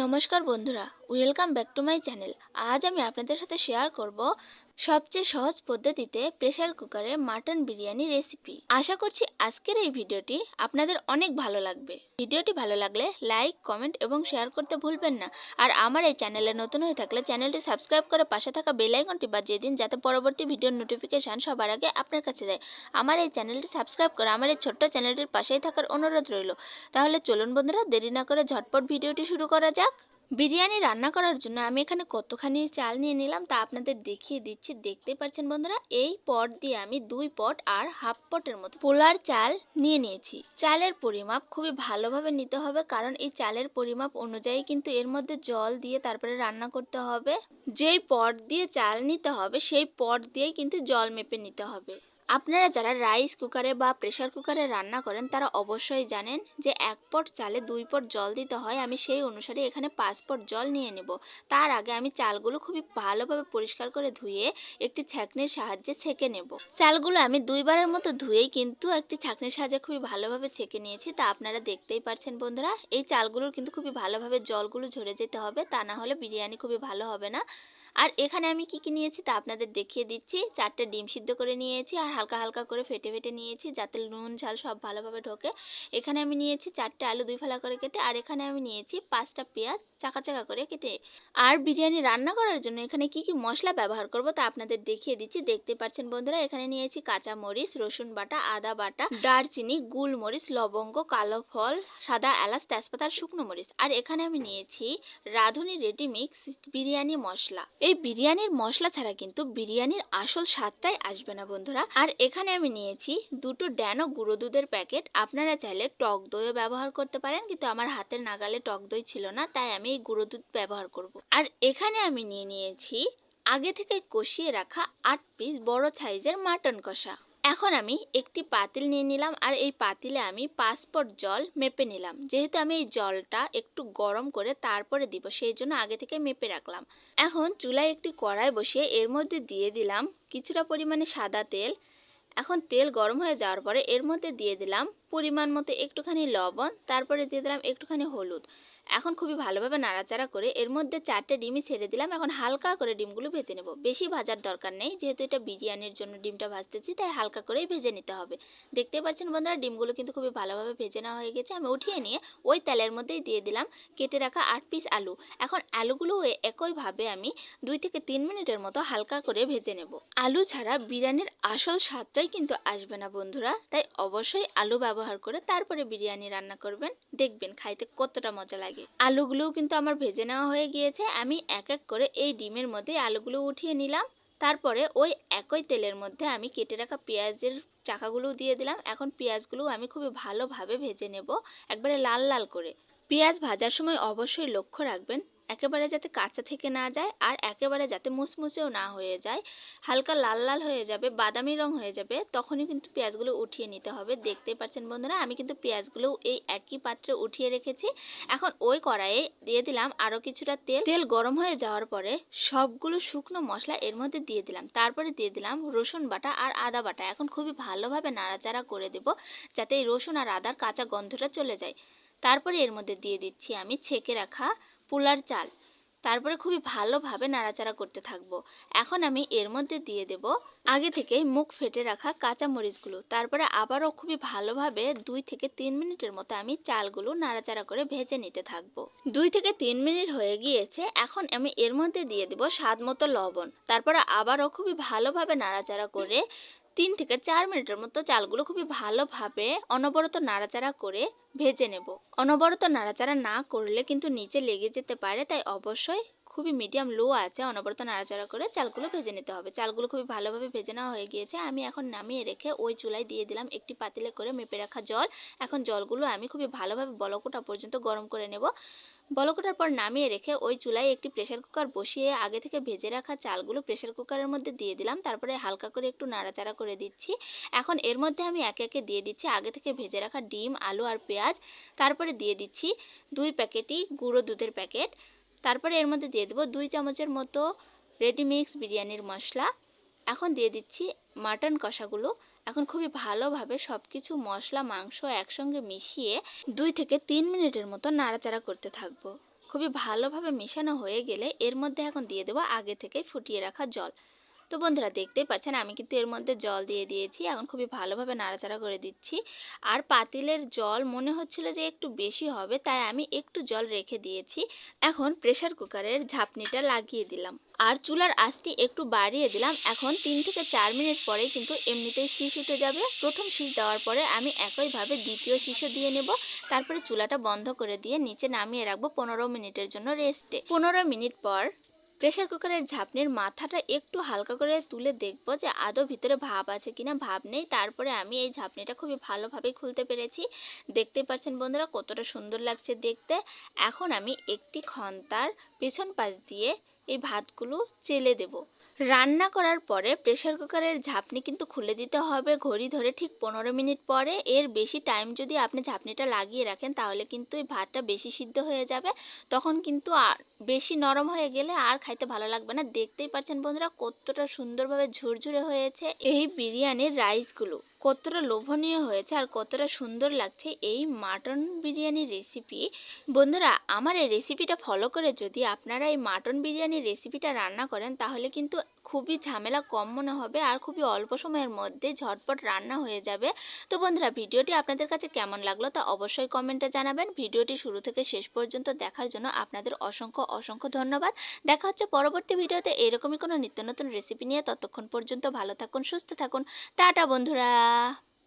নমস্কার বন্ধুরা, welcome back to my channel. আজ আমি আপনাদের সাথে শেয়ার করব সবচেয়ে সহজ পদ্ধতিতে প্রেসার কুকারে মাটন বিরিয়ানি রেসিপি। আশা করছি আজকের এই ভিডিওটি আপনাদের অনেক ভালো লাগবে। ভিডিওটি ভালো লাগলে লাইক, কমেন্ট এবং শেয়ার করতে ভুলবেন না। আর আমার এই চ্যানেলে নতুন হয়ে থাকলে চ্যানেলটি সাবস্ক্রাইব করে পাশে থাকা বেল আইকনটি বাজিয়ে দিন, যাতে পরবর্তী ভিডিওর নোটিফিকেশন সবার আগে আপনার কাছে যায়। আমার এই চ্যানেলটি সাবস্ক্রাইব করে আমার এই ছোট্ট চ্যানেলটির পাশেই থাকার অনুরোধ রইল। তাহলে চলুন বন্ধুরা, দেরি না করে ঝটপট ভিডিওটি শুরু করা যাক। বিরিয়ানি রান্না করার জন্য আমি এখানে কতখানি চাল নিয়ে নিলাম তা আপনাদের দেখিয়ে দিচ্ছি। দেখতেই পাচ্ছেন বন্ধুরা, এই পট দিয়ে আমি 2 পট আর হাফ পটের মতো পোলার চাল নিয়ে নিয়েছি। চালের পরিমাপ খুবই ভালোভাবে নিতে হবে, কারণ এই চালের পরিমাপ অনুযায়ী কিন্তু এর মধ্যে জল দিয়ে তারপরে রান্না করতে হবে। যেই পট দিয়ে চাল নিতে হবে সেই পট দিয়েই কিন্তু জল মেপে নিতে হবে। আপনারা যারা রাইস কুকারে বা প্রেসার কুকারে রান্না করেন তারা অবশ্যই জানেন যে 1 পট চালে 2 পট জল দিতে হয়। আমি সেই অনুসারে এখানে 5 পট জল নিয়ে নেব। তার আগে আমি চালগুলো খুবই ভালোভাবে পরিষ্কার করে ধুয়ে একটি ছাঁকনির সাহায্যে ছেঁকে নেব। চালগুলো আমি 2 বারের মতো ধুয়েই কিন্তু একটি ছাঁকনির সাহায্যে খুবই ভালোভাবে ছেঁকে নিয়েছি। তা আপনারা দেখতেই পাচ্ছেন বন্ধুরা, এই চালগুলোর কিন্তু খুবই ভালোভাবে জলগুলো ঝরে যেতে হবে, তা না হলে বিরিয়ানি খুবই ভালো হবে না। আর এখানে আমি কি নিয়েছি তা আপনাদের দেখিয়ে দিচ্ছি। 4টে ডিম সিদ্ধ করে নিয়েছি আর হালকা হালকা করে ফেটে ফেটে নিয়েছি, যাতে নুন ঝাল সব ভালোভাবে ঢোকে। এখানে আমি নিয়েছি 4টে আলু 2 ফালা করে কেটে, আর এখানে আমি নিয়েছি 5টা পেঁয়াজ চাকা চাকা করে কেটে। আর বিরিয়ানি রান্না করার জন্য এখানে কি মশলা ব্যবহার করব তা আপনাদের দেখিয়ে দিচ্ছি। দেখতে পাচ্ছেন বন্ধুরা, এখানে নিয়েছি কাঁচা মরিচ, রসুন বাটা, আদা বাটা, দারচিনি, গোলমরিচ, লবঙ্গ, কালো ফল, সাদা এলাচ, তেজপাতা আর শুকনো মরিচ। আর এখানে আমি নিয়েছি রাঁধুনি রেডি মিক্স বিরিয়ানি মশলা। এই বিরিয়ানির মশলা ছাড়া কিন্তু বিরিয়ানির আসল স্বাদটাই আসবে না বন্ধুরা। আর এখানে আমি নিয়েছি 2টো ড্যানো গুঁড়ো দুধের প্যাকেট। আপনারা চাইলে টক দইও ব্যবহার করতে পারেন, কিন্তু আমার হাতের নাগালে টক দই ছিল না, তাই আমি এই গুঁড়ো দুধ ব্যবহার করব। আর এখানে আমি নিয়ে নিয়েছি আগে থেকে কষিয়ে রাখা 8 পিস বড় সাইজের মাটন কষা। এখন আমি একটি পাতিল নিয়ে নিলাম, আর এই পাতিলে আমি 5 পট জল মেপে নিলাম। যেহেতু আমি এই জলটা একটু গরম করে তারপরে দিব, সেই জন্য আগে থেকে মেপে রাখলাম। এখন চুলায় একটি কড়াই বসিয়ে এর মধ্যে দিয়ে দিলাম কিছুটা পরিমাণে সাদা তেল। এখন তেল গরম হয়ে যাওয়ার পরে এর মধ্যে দিয়ে দিলাম পরিমাণ মতো একটুখানি লবণ, তারপরে দিয়ে দিলাম একটুখানি হলুদ। এখন খুবই ভালোভাবে নাড়াচাড়া করে এর মধ্যে 4টে ডিমই ছেড়ে দিলাম। এখন হালকা করে ডিমগুলো ভেজে নেব। বেশি ভাজার দরকার নেই, যেহেতু এটা বিরিয়ানির জন্য ডিমটা ভাজতেছি, তাই হালকা করেই ভেজে নিতে হবে। দেখতে পাচ্ছেন বন্ধুরা, ডিমগুলো কিন্তু খুবই ভালোভাবে ভেজে নেওয়া হয়ে গেছে। আমি উঠিয়ে নিয়ে ওই তেলের মধ্যেই দিয়ে দিলাম কেটে রাখা 8 পিস আলু। এখন আলুগুলো একইভাবে আমি 2 থেকে 3 মিনিটের মতো হালকা করে ভেজে নেব। আলু ছাড়া বিরিয়ানির আসল স্বাদটাই কিন্তু আসবে না বন্ধুরা, তাই অবশ্যই আলু ব্যবহার করে তারপরে বিরিয়ানি রান্না করবেন, দেখবেন খাইতে কতটা মজা লাগে। আলুগুলোও কিন্তু আমার ভেজে নেওয়া হয়ে গিয়েছে। আমি এক এক করে এই ডিমের মধ্যে আলুগুলো উঠিয়ে নিলাম। তারপরে ওই একই তেলের মধ্যে আমি কেটে রাখা পেঁয়াজের চাকাগুলো দিয়ে দিলাম। এখন পেঁয়াজগুলো আমি খুবই ভালোভাবে ভেজে নেব, একবারে লাল লাল করে। পেঁয়াজ ভাজার সময় অবশ্যই লক্ষ্য রাখবেন একেবারে যাতে কাঁচা থেকে না যায়, আর একেবারে যাতে মুচমুচেও না হয়ে যায়। হালকা লাল লাল হয়ে যাবে, বাদামি রং হয়ে যাবে, তখনই কিন্তু পেঁয়াজগুলো উঠিয়ে নিতে হবে। দেখতেই পাচ্ছেন বন্ধুরা, আমি কিন্তু পেঁয়াজগুলো এই একই পাত্রে উঠিয়ে রেখেছি। এখন ওই কড়াইয়ে দিয়ে দিলাম আরও কিছুটা তেল। তেল গরম হয়ে যাওয়ার পরে সবগুলো শুকনো মশলা এর মধ্যে দিয়ে দিলাম। তারপরে দিয়ে দিলাম রসুন বাটা আর আদা বাটা। এখন খুবই ভালোভাবে নাড়াচাড়া করে দেব, যাতে এই রসুন আর আদার কাঁচা গন্ধটা চলে যায়। তারপরে এর মধ্যে দিয়ে দিচ্ছি আমি ছেঁকে রাখা পোলার চাল। তারপরে খুবই ভালোভাবে নাড়াচাড়া করতে থাকবো। এখন আমি এর মধ্যে দিয়ে দেব আগে থেকেই মুখ ফেটে রাখা কাঁচা মরিচগুলো। তারপরে আবারও খুবই ভালোভাবে 2 থেকে 3 মিনিটের মতো আমি চালগুলো নাড়াচাড়া করে ভেজে নিতে থাকবো। 2 থেকে 3 মিনিট হয়ে গিয়েছে। এখন আমি এর মধ্যে দিয়ে দেব স্বাদ মতো লবণ। তারপরে আবারও খুবই ভালোভাবে নাড়াচাড়া করে 3 থেকে 4 মিনিটের মতো চালগুলো খুবই ভালোভাবে অনবরত নাড়াচাড়া করে ভেজে নেব। অনবরত নাড়াচাড়া না করলে কিন্তু নিচে লেগে যেতে পারে, তাই অবশ্যই খুবই মিডিয়াম লো আছে অনবরত নাড়াচাড়া করে চালগুলো ভেজে নিতে হবে। চালগুলো খুবই ভালোভাবে ভেজে নেওয়া হয়ে গিয়েছে। আমি এখন নামিয়ে রেখে ওই চুলায় দিয়ে দিলাম একটি পাতিলে করে মেপে রাখা জল। এখন জলগুলো আমি খুবই ভালোভাবে বলক ওঠা পর্যন্ত গরম করে নেব। বলক ওঠার পর নামিয়ে রেখে ওই চুলায় একটি প্রেসার কুকার বসিয়ে আগে থেকে ভেজে রাখা চালগুলো প্রেসার কুকারের মধ্যে দিয়ে দিলাম। তারপরে হালকা করে একটু নাড়াচাড়া করে দিচ্ছি। এখন এর মধ্যে আমি একে একে দিয়ে দিচ্ছি আগে থেকে ভেজে রাখা ডিম, আলু আর পেঁয়াজ। তারপরে দিয়ে দিচ্ছি 2 প্যাকেটই গুঁড়ো দুধের প্যাকেট। তারপরে এর মধ্যে দিয়ে দেবো 2 চামচের মতো রেডি মিক্স বিরিয়ানির মশলা। এখন দিয়ে দিচ্ছি মাটন কষাগুলো। এখন খুবই ভালোভাবে সব কিছু মশলা মাংস একসঙ্গে মিশিয়ে 2 থেকে 3 মিনিটের মতো নাড়াচাড়া করতে থাকবো। খুবই ভালোভাবে মেশানো হয়ে গেলে এর মধ্যে এখন দিয়ে দেবো আগে থেকে ফুটিয়ে রাখা জল। তো বন্ধুরা দেখতেই পাচ্ছেন আমি কিন্তু এর মধ্যে জল দিয়ে দিয়েছি। এখন খুবই ভালোভাবে নাড়াচাড়া করে দিচ্ছি। আর পাতিলের জল মনে হচ্ছিল যে একটু বেশি হবে, তাই আমি একটু জল রেখে দিয়েছি। এখন প্রেসার কুকারের ঝাঁপনিটা লাগিয়ে দিলাম আর চুলার আঁচটি একটু বাড়িয়ে দিলাম। এখন 3 থেকে 4 মিনিট পরেই কিন্তু এমনিতেই শীষ উঠে যাবে। প্রথম শীষ দেওয়ার পরে আমি একইভাবে দ্বিতীয় শীষও দিয়ে নেব। তারপরে চুলাটা বন্ধ করে দিয়ে নিচে নামিয়ে রাখবো 15 মিনিটের জন্য রেস্টে। 15 মিনিট পর প্রেসার কুকারের ঝাঁপনির মাথাটা একটু হালকা করে তুলে দেখব যে আদৌ ভিতরে ভাপ আছে কিনা। ভাপ নেই। তারপরে আমি এই ঝাঁপনিটা খুবই ভালোভাবে খুলতে পেরেছি। দেখতেই পাচ্ছেন বন্ধুরা কতটা সুন্দর লাগছে দেখতে। এখন আমি একটি খন্তার পেছন পাশ দিয়ে এই ভাতগুলো চেলে দেব। রান্না করার পরে প্রেসার কুকারের ঝাঁপনি কিন্তু খুলে দিতে হবে ঘড়ি ধরে ঠিক 15 মিনিট পরে। এর বেশি টাইম যদি আপনি ঝাঁপনিটা লাগিয়ে রাখেন তাহলে কিন্তু এই ভাতটা বেশি সিদ্ধ হয়ে যাবে, তখন কিন্তু আর বেশি নরম হয়ে গেলে আর খাইতে ভালো লাগবে না। দেখতেই পাচ্ছেন বন্ধুরা কতটা সুন্দরভাবে ঝুরঝুরে হয়েছে এই বিরিয়ানির রাইসগুলো, কতটা লোভনীয় হয়েছে আর কতটা সুন্দর লাগছে এই মাটন বিরিয়ানির রেসিপি। বন্ধুরা আমার এই রেসিপিটা ফলো করে যদি আপনারা এই মাটন বিরিয়ানির রেসিপিটা রান্না করেন তাহলে কিন্তু খুবই ঝামেলা কম মনে হবে আর খুবই অল্প সময়ের মধ্যে ঝটপট রান্না হয়ে যাবে। তো বন্ধুরা ভিডিওটি আপনাদের কাছে কেমন লাগলো তা অবশ্যই কমেন্টে জানাবেন। ভিডিওটি শুরু থেকে শেষ পর্যন্ত দেখার জন্য আপনাদের অসংখ্য অসংখ্য ধন্যবাদ। দেখা হচ্ছে পরবর্তী ভিডিওতে এরকমই কোনো নিত্য নতুন রেসিপি নিয়ে। ততক্ষণ পর্যন্ত ভালো থাকুন, সুস্থ থাকুন। টাটা বন্ধুরা।